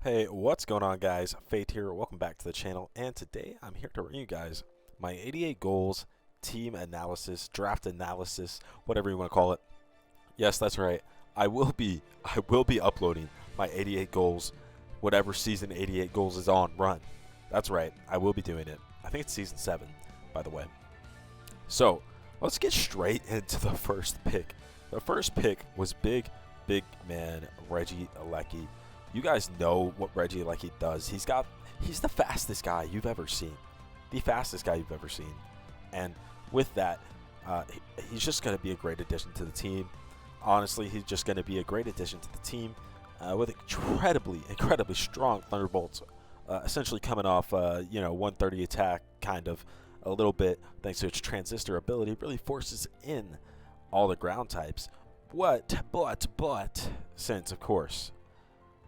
Hey, what's going on, guys? Fate here. Welcome back to the channel, and today I'm here to bring you guys my 88 goals team analysis, draft analysis, whatever you want to call it. Yes, that's right. I will be uploading my 88 goals, whatever season 88 goals is on run. That's right. I will be doing it. I think it's season 7, by the way. So let's get straight into the first pick. The first pick was big man Reggie Alecki. You guys know what Reggie Alecki does. He's the fastest guy you've ever seen. The fastest guy you've ever seen. And with that, he's just going to be a great addition to the team. Honestly, he's just going to be a great addition to the team with incredibly strong Thunderbolts, essentially coming off, 130 attack, kind of a little bit, thanks to its transistor ability, really forces in all the ground types. But, since, of course,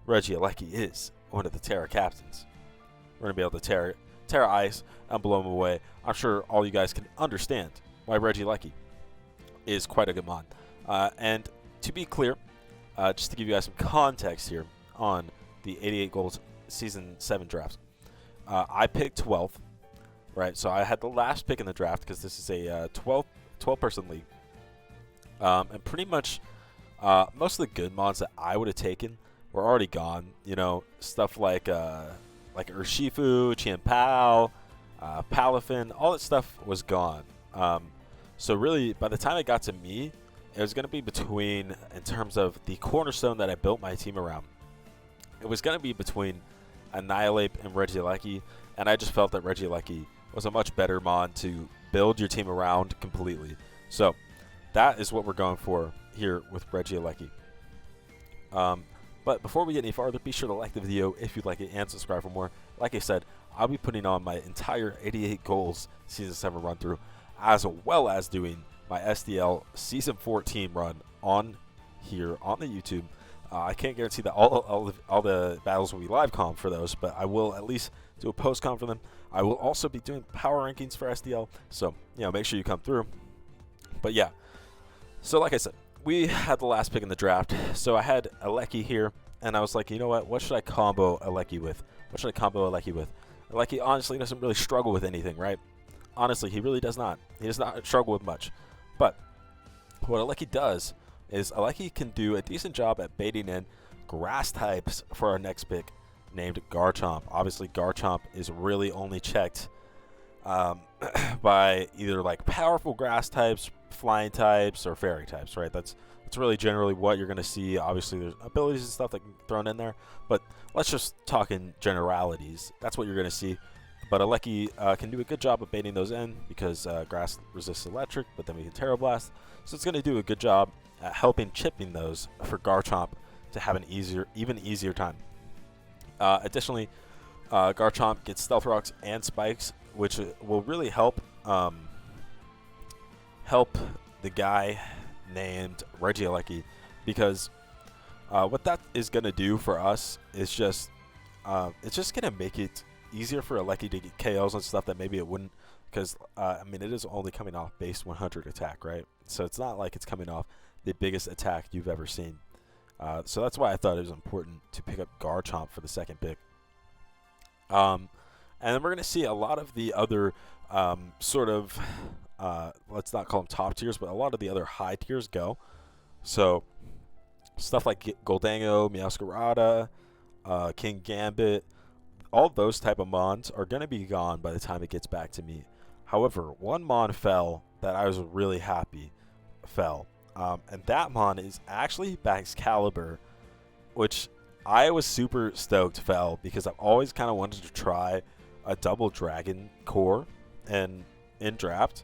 Reggie Alecki is one of the Terra captains, we're going to be able to Terra Ice and blow him away. I'm sure all you guys can understand why Reggie Alecki is quite a good mod. And to be clear, just to give you guys some context here on the 88 Goals Season 7 draft, I picked 12th, right? So I had the last pick in the draft because this is a 12-person league. And pretty much most of the good mods that I would have taken were already gone. You know, stuff like Urshifu, Chien-Pao, Palafin, all that stuff was gone. So really, by the time it got to me, it was going to be between, in terms of the cornerstone that I built my team around, it was going to be between Annihilate and Reggie Alecki, and I just felt that Reggie Alecki was a much better mod to build your team around completely. So that is what we're going for here with Reggie Alecki. But before we get any farther, be sure to like the video if you'd like it and subscribe for more. Like I said, I'll be putting on my entire 88 Goals Season 7 run through, as well as doing my SDL Season 14 run on here on the YouTube. I can't guarantee that all the battles will be live comp for those, but I will at least do a post comp for them. I will also be doing power rankings for SDL, so make sure you come through. But yeah, so like I said, we had the last pick in the draft, so I had Alecki here, and I was like, you know what should I combo Alecki with? Alecki honestly doesn't really struggle with anything, right? Honestly, he really does not. He does not struggle with much. But what Alecki does is Alecki can do a decent job at baiting in grass types for our next pick, named Garchomp. Obviously, Garchomp is really only checked by either like powerful grass types, flying types, or fairy types, right? That's really generally what you're going to see. Obviously, there's abilities and stuff that can be thrown in there, but let's just talk in generalities. That's what you're going to see. But Alecki can do a good job of baiting those in because grass resists electric, but then we can Terra Blast. So it's going to do a good job at helping chipping those for Garchomp to have an even easier time. Additionally, Garchomp gets Stealth Rocks and Spikes, which will really help the guy named Reggie Alecki, because what that is going to do for us is just it's just going to make it easier for Alecki to get KOs and stuff that maybe it wouldn't, because it is only coming off base 100 attack, right? So it's not like it's coming off the biggest attack you've ever seen. So that's why I thought it was important to pick up Garchomp for the second pick. And then we're going to see a lot of the other let's not call them top tiers, but a lot of the other high tiers go. So stuff like Goldango, Meowscarada, King Gambit, all those type of mons are going to be gone by the time it gets back to me. However, one mon fell that I was really happy fell. And that mon is actually Baxcalibur, which I was super stoked fell because I've always kind of wanted to try a double dragon core in draft.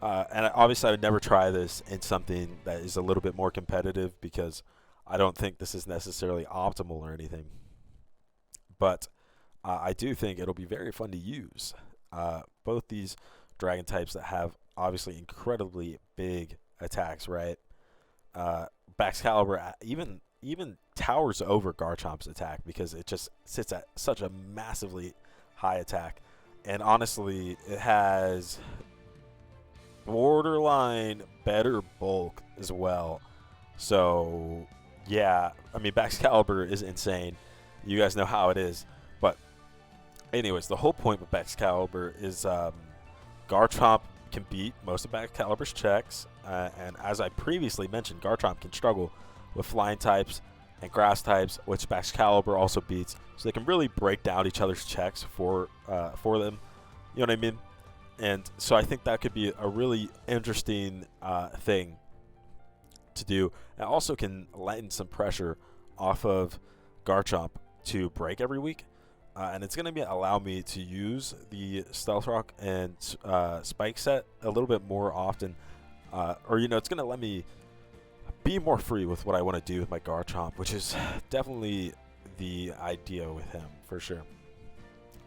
And obviously I would never try this in something that is a little bit more competitive because I don't think this is necessarily optimal or anything. But I do think it'll be very fun to use. Both these dragon types that have obviously incredibly big attacks, right? Baxcalibur even towers over Garchomp's attack because it just sits at such a massively high attack. And honestly, it has borderline better bulk as well. So yeah, Baxcalibur is insane. You guys know how it is. But anyways, the whole point with Excalibur is Garchomp can beat most of Excalibur's checks, and as I previously mentioned, Garchomp can struggle with flying types and grass types, which Excalibur also beats. So they can really break down each other's checks for them. You know what I mean? And so I think that could be a really interesting thing to do. It also can lighten some pressure off of Garchomp to break every week. And it's going to allow me to use the Stealth Rock and Spike set a little bit more often. Or, it's going to let me be more free with what I want to do with my Garchomp, which is definitely the idea with him, for sure.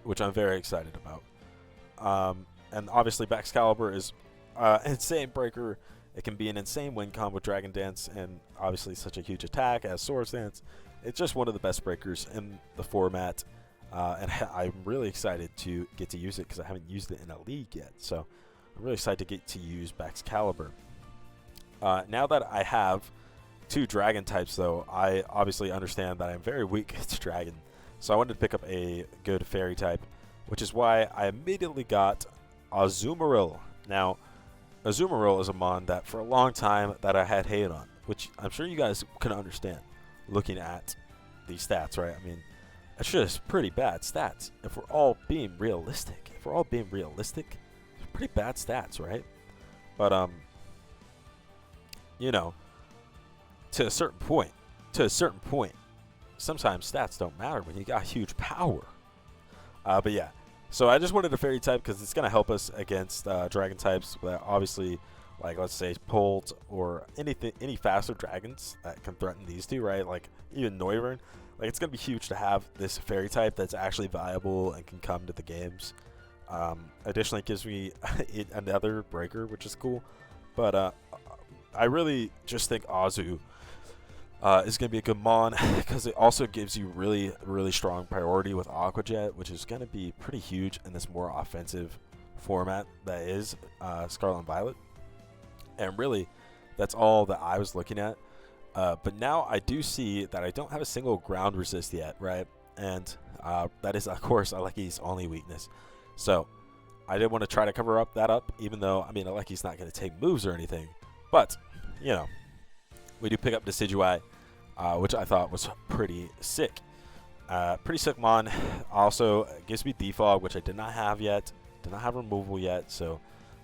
Which I'm very excited about. And obviously, Excalibur is an insane breaker. It can be an insane win com with Dragon Dance, and obviously such a huge attack as Swords Dance. It's just one of the best breakers in the format. And I'm really excited to get to use it because I haven't used it in a league yet. So I'm really excited to get to use Excalibur. Now that I have 2 dragon types, though, I obviously understand that I'm very weak to dragon. So I wanted to pick up a good fairy type, which is why I immediately got Azumarill. Now, Azumarill is a mon that for a long time that I had hate on, which I'm sure you guys can understand looking at these stats, right? I mean, it's just pretty bad stats. If we're all being realistic, it's pretty bad stats, right? But to a certain point, sometimes stats don't matter when you got huge power. But yeah, so I just wanted a fairy type because it's gonna help us against dragon types that obviously, like let's say Polt or any faster dragons that can threaten these two, right? Like even Noivern. Like, it's going to be huge to have this fairy type that's actually viable and can come to the games. Additionally, it gives me another breaker, which is cool. But I really just think Azu is going to be a good mon because it also gives you really, really strong priority with Aqua Jet, which is going to be pretty huge in this more offensive format that is Scarlet and Violet. And really, that's all that I was looking at. But now I do see that I don't have a single ground resist yet, right? And that is, of course, Aleki's only weakness. So I did want to try to cover that up, even though, I mean, Aleki's not going to take moves or anything. But, we do pick up Decidueye, which I thought was pretty sick. Pretty sick mon. Also gives me Defog, which I did not have yet. Did not have removal yet, so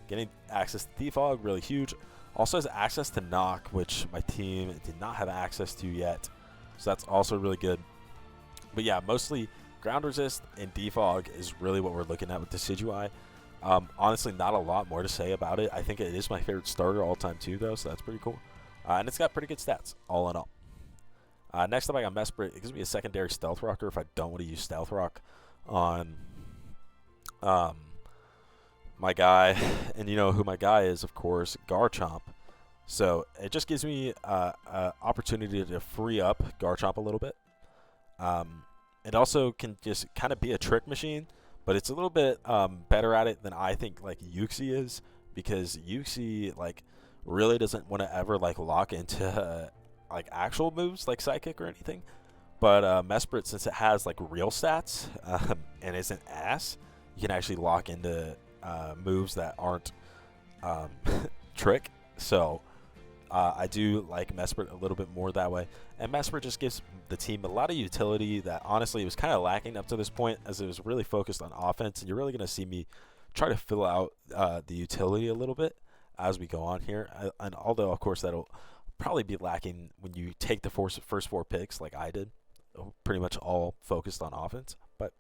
getting access to Defog, really huge. Also has access to Knock, which my team did not have access to yet. So that's also really good. But yeah, mostly ground resist and defog is really what we're looking at with Decidueye. Honestly, not a lot more to say about it. I think it is my favorite starter all time too, though, so that's pretty cool. And it's got pretty good stats, all in all. Next up, I got Mesprit. It gives me a secondary Stealth Rocker if I don't want to use Stealth Rock on my guy, and you know who my guy is, of course, Garchomp. So it just gives me an opportunity to free up Garchomp a little bit. It also can just kind of be a trick machine, but it's a little bit better at it than I think like Yuxi is, because Yuxi like really doesn't want to ever like lock into like actual moves like Psychic or anything. But Mesprit, since it has like real stats and isn't ass, you can actually lock into moves that aren't trick. So I do like Mesprit a little bit more that way. And Mesprit just gives the team a lot of utility that honestly was kind of lacking up to this point, as it was really focused on offense. And you're really going to see me try to fill out the utility a little bit as we go on here. And although, of course, that'll probably be lacking when you take the first 4 picks like I did. Pretty much all focused on offense. But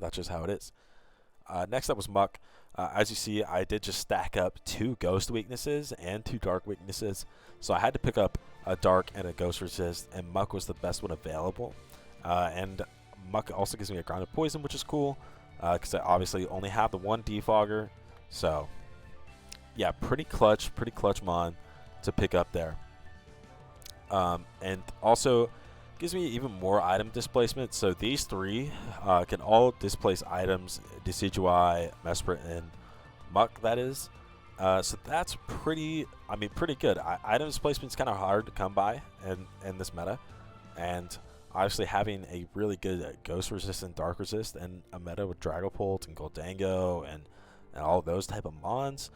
that's just how it is. Next up was Muck. As you see, I did just stack up 2 ghost weaknesses and 2 dark weaknesses. So I had to pick up a dark and a ghost resist, and Muck was the best one available. And Muck also gives me a grounded poison, which is cool, because I obviously only have the 1 defogger. So yeah, pretty clutch mon to pick up there. And also gives me even more item displacement. So these 3 can all displace items, Decidueye, Mesprit, and Muck, that is. So that's pretty good. Item displacement is kind of hard to come by in this meta. And obviously having a really good Ghost Resist and Dark Resist and a meta with Dragapult and Goldango and all those type of mons,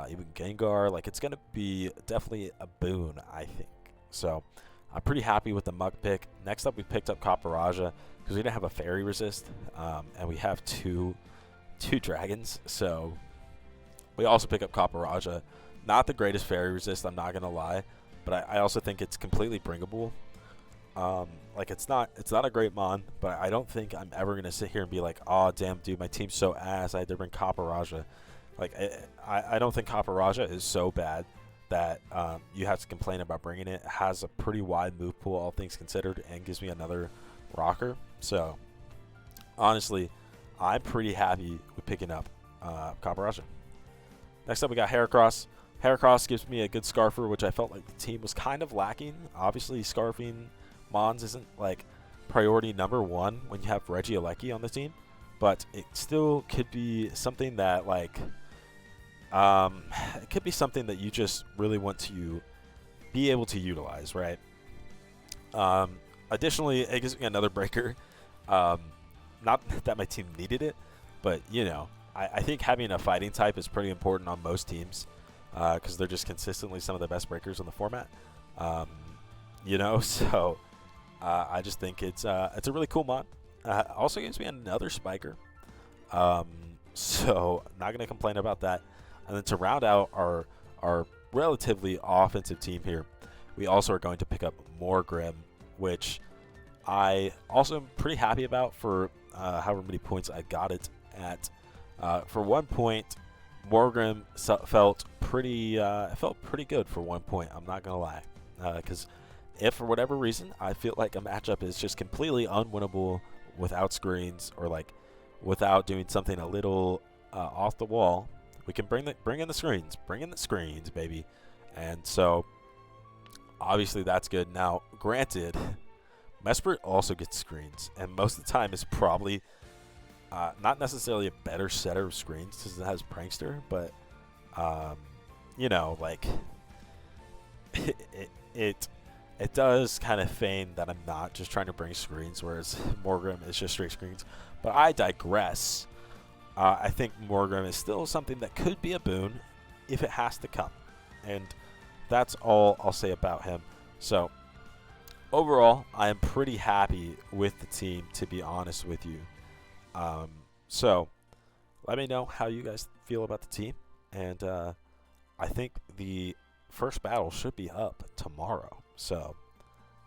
even Gengar, like it's going to be definitely a boon, I think. So I'm pretty happy with the Muk pick. Next up, we picked up Copperajah because we didn't have a Fairy Resist, and we have two dragons. So we also pick up Copperajah. Not the greatest Fairy Resist, I'm not going to lie, but I also think it's completely bringable. Like it's not a great mon, but I don't think I'm ever gonna sit here and be like, oh damn dude, my team's so ass, I had to bring Copperajah. Like I don't think Copperajah is so bad that you have to complain about bringing it. It has a pretty wide move pool, all things considered, and gives me another rocker. So honestly, I'm pretty happy with picking up Copperajah. Next up, we got Heracross. Heracross gives me a good Scarfer, which I felt like the team was kind of lacking. Obviously, Scarfing Mons isn't like priority number one when you have Regieleki on the team, but it still could be something that like it could be something that you just really want to be able to utilize, right? Additionally, it gives me another breaker. Not that my team needed it, but you know, I think having a fighting type is pretty important on most teams because they're just consistently some of the best breakers in the format. You know, so I just think it's a really cool mod. Also gives me another Spiker. So not going to complain about that. And then to round out our relatively offensive team here, we also are going to pick up more Grim, which I also am pretty happy about for however many points I got it at. For 1 point, Morgrim felt pretty good for 1 point. I'm not gonna lie, because if for whatever reason I feel like a matchup is just completely unwinnable without screens or like without doing something a little off the wall, we can bring in the screens, baby. And so obviously that's good. Now, granted, Mesprit also gets screens, and most of the time is probably not necessarily a better setter of screens because it has Prankster, but you know, like it does kind of feign that I'm not just trying to bring screens, whereas Morgrim is just straight screens. But I digress. I think Morgrim is still something that could be a boon if it has to come, and that's all I'll say about him. So overall, I am pretty happy with the team, to be honest with you. So let me know how you guys feel about the team, and I think the first battle should be up tomorrow, so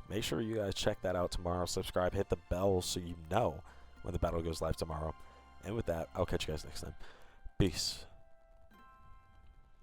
make sure you guys check that out tomorrow. Subscribe, hit the bell so you know when the battle goes live tomorrow. And with that, I'll catch you guys next time. Peace.